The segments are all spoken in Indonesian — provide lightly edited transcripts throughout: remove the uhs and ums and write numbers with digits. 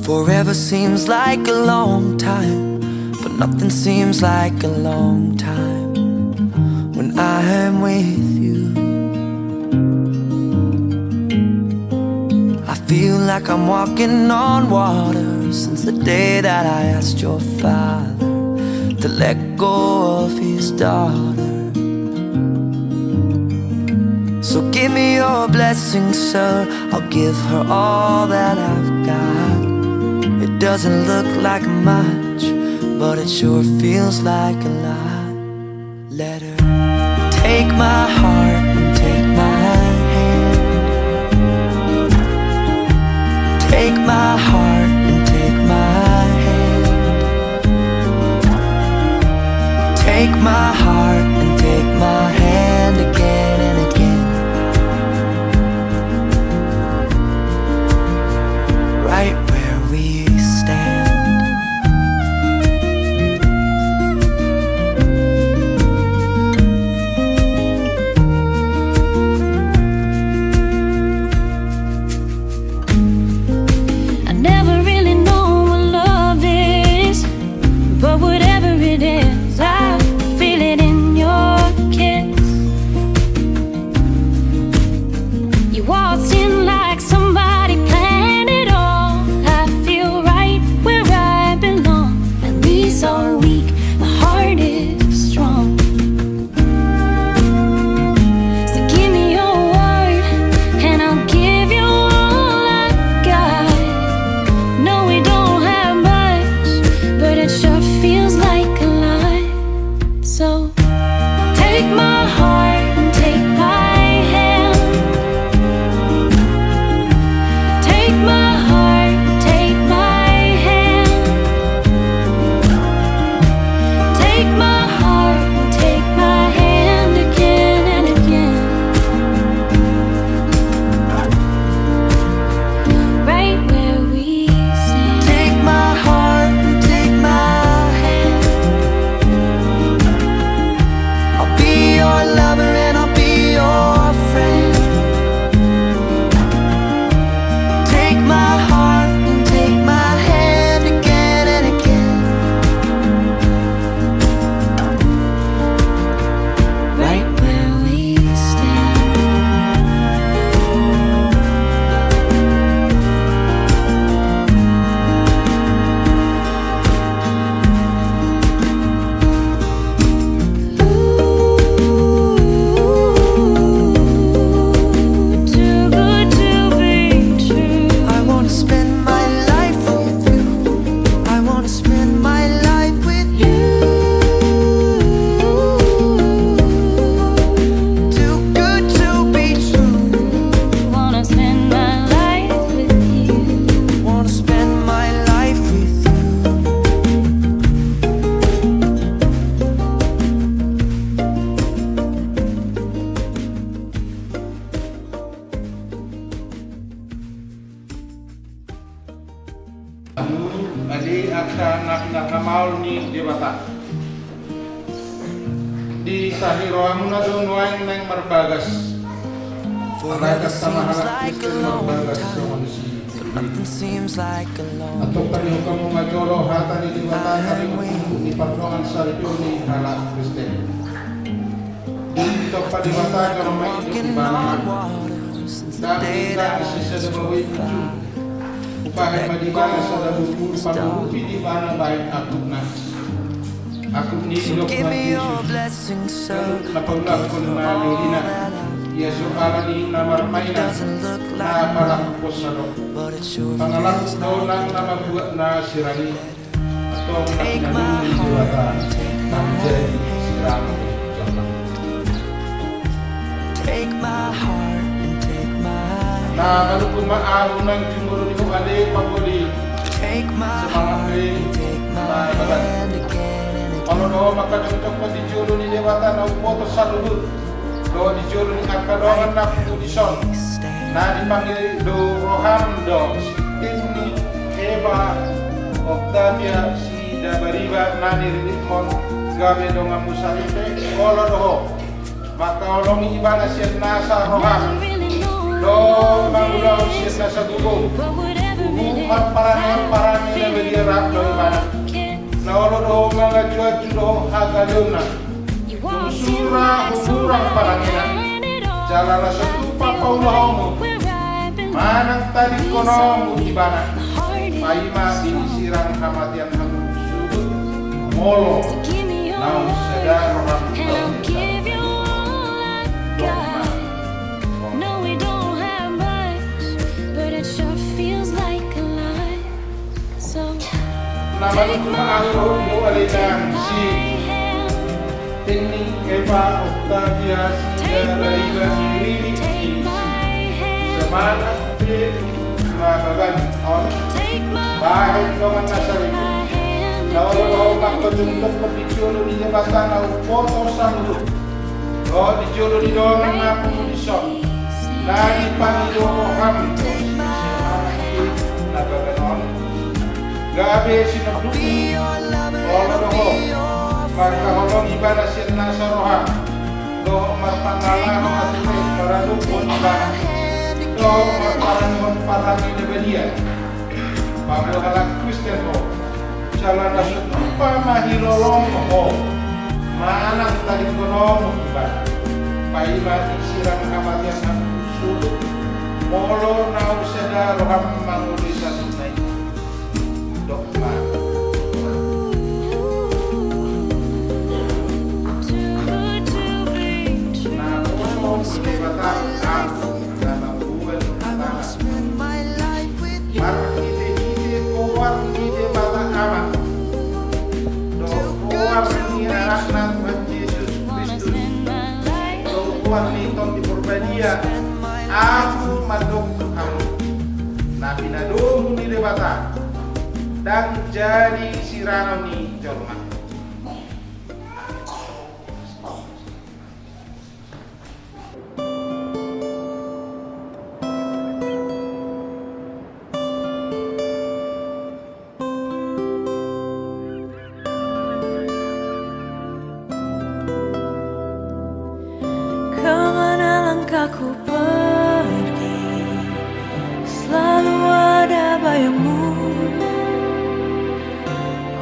Forever seems like a long time, but nothing seems like a long time when I am with you. I feel like I'm walking on water since the day that I asked your father to let go of his daughter. So give me your blessing, sir, I'll give her all that I've got. It doesn't look like much, but it sure feels like a lot. Let her take my heart and take my hand. Take my heart and take my hand. Take my heart and take my hand again and again. Right where we stand. I never really know what love is, but whatever it is, I feel it in your kiss. You waltzed in like somebody planned it all. I feel right where I belong. My knees are weak, my heart is strong. So give me your word and I'll give you all I got. No, we don't have much, but it sure feels like a lot. So take my heart and take my hand. Take my heart, take my hand. Take my heart, take my hand again and again. Right where we stand. Take my heart and take my hand. I'll be your lover and I'll be your friend. Take my heart and take my hand again and again. Right where we stand. Too good to be true. I wanna spend my life with you. I wanna spend my life with you. Too good to be true. Wanna spend my life with you. Wanna spend my life with you. Aji akan nakamaul ni dewata. Di sahiroam na doon wang nang marbagas. Forever Marbagas sama seems anak like a Kristen long marbagas sa time, manusia. nothing seems like a long Ato kaniyo kamu majolo hata ni dewata kaniyo ni pagnoan sa rito ni hala Kristen. Dito pa dewata kamu may walking ibang on water since the day dahil that I si sa asked daway your video. father. Upahan madibaga sa dalulur paghupi di ba ng bayan akub na. Akub ni So ilok give na me your Jesus. blessing, sir. Ganun na paglap ko na nalilina. Yesu ala ni na marmay na Doesn't look na like malakpos na do. but it sure Pangalak feels daw like lang na mabuhat na sirani. Ito ang Take my nakinanong ni heart, Diwata. take my Nandiyan hand. sirama ni Jona. Take my heart and take my Na kalupon maaraw ng jumuro ni Bukali paguli. take my Sa mga heart kay and take my balat. hand again and again. Ano do makadungtok pa di julo ni Diwata na upoto sa lubut. Do di julo ni akadongan na kondisyon. Na dipanggil do roham do tim ni Eva Octavia si Dabariba nani rimon gabe donga musalite olo doho maka olongi ibana siat nasa roham do mangulau siat nasa gugu parani na bedia rap do ibana na olo doho manga cuacu doho hagaluna surang parangina jalala satu papa ulahomu manang tadi konomu ibana paima dinisirang kamatian hamu sudut molo naung sedar roham nama itu ma'aruh bu'alidan si Teknik Eva Octavia si Dabariba si Riri si semangat di bagan on bahit dongan nasari naolo makpajuntok pagdisyolo di jabatan na foto sa mulo o disyolo di dongan na pumulisyon lagi pangiloko kami na bagan on gabi sinabduki olo doho marka holong ibana siya nasa roha doho marpangala ng atite para dukon ibana doho marparangon parami na belia Pablo halak Kristen ho sala na sutupa mahilolong ho manang tali konom ibana paima isirang kamatian ng suluk molo na useda roham mangulisan na dokma aku madok kamu na pinadong ni debata dan jadi sirano ni jorma Kemana langkahku pergi, selalu ada bayangmu.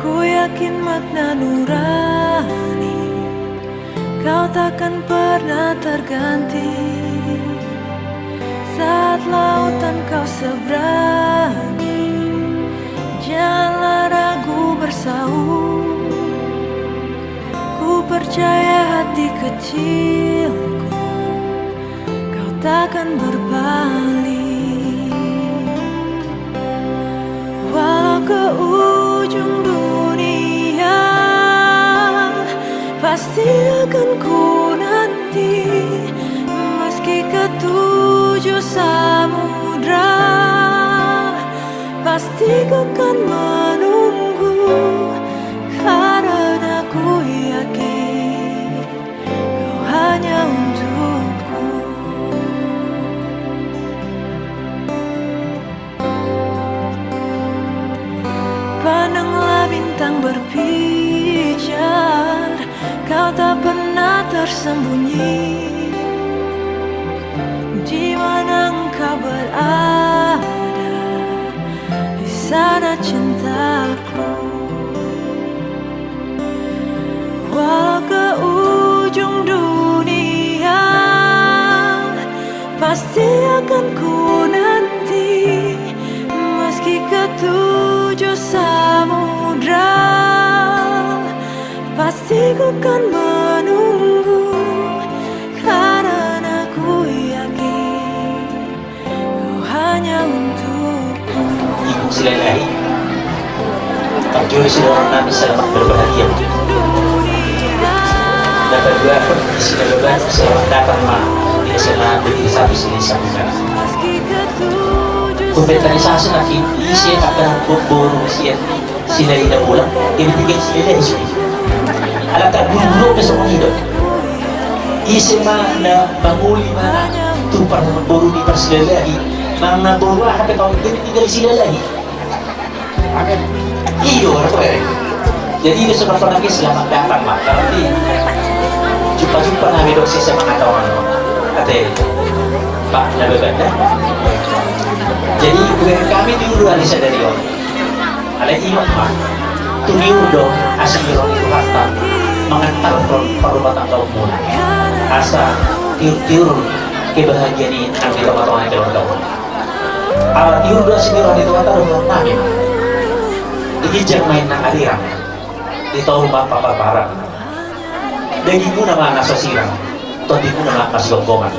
Ku yakin makna nurani, kau takkan pernah terganti. Saat lautan kau seberangi, janganlah ragu bersaung. Ku percaya hati kecilku takkan berpaling. Walau ke ujung dunia, pasti akan ku nanti. Meski ke tujuh samudra, pasti ku akan menunggu. Karena ku yakin kau hanya untukku. Pandanglah bintang berpijar, kau tak pernah tersembunyi. Di mana engkau berada, di sana cintaku. Walau ke ujung dunia, pasti akan ku nanti. Meski ke tujuh samudra, pasti ku kan menunggu. Karena ku yakin kau hanya untukku. Ibu silai Juri seorang nabi selamat berbahagia. Dapat dua pun sila beban seorang dapat mah tidak selalu satu sini sambungan. Kompetarisasi lagi isi tak pernah bobo isi sila tidak pulang ini tiga sila isu. Alat tak dulu besok hidup. Isi mana banguli mana tumpah boru di persilai mana boru apa kau ini tiga sila lagi. Amin. Iyo, apa ya? Jadi ini sebenarnya lagi selamat datang Pak. Nanti jumpa nabi dok sisa mengatakan kata Pak nabi benda. Jadi kami dulu dari sadari on. Ada iman Pak. Tumiur dong asiron itu harta mengantar perubatan kaum muda. Asa tiur kebahagiaan ini nabi kawan keluarga. Awal tiur dua asiron itu harta rumah nabi. Ini jangan main nak aliran. Di tahu bapak parah. Dagingmu nama anak sosiran, tadimu nama anak gonggongan.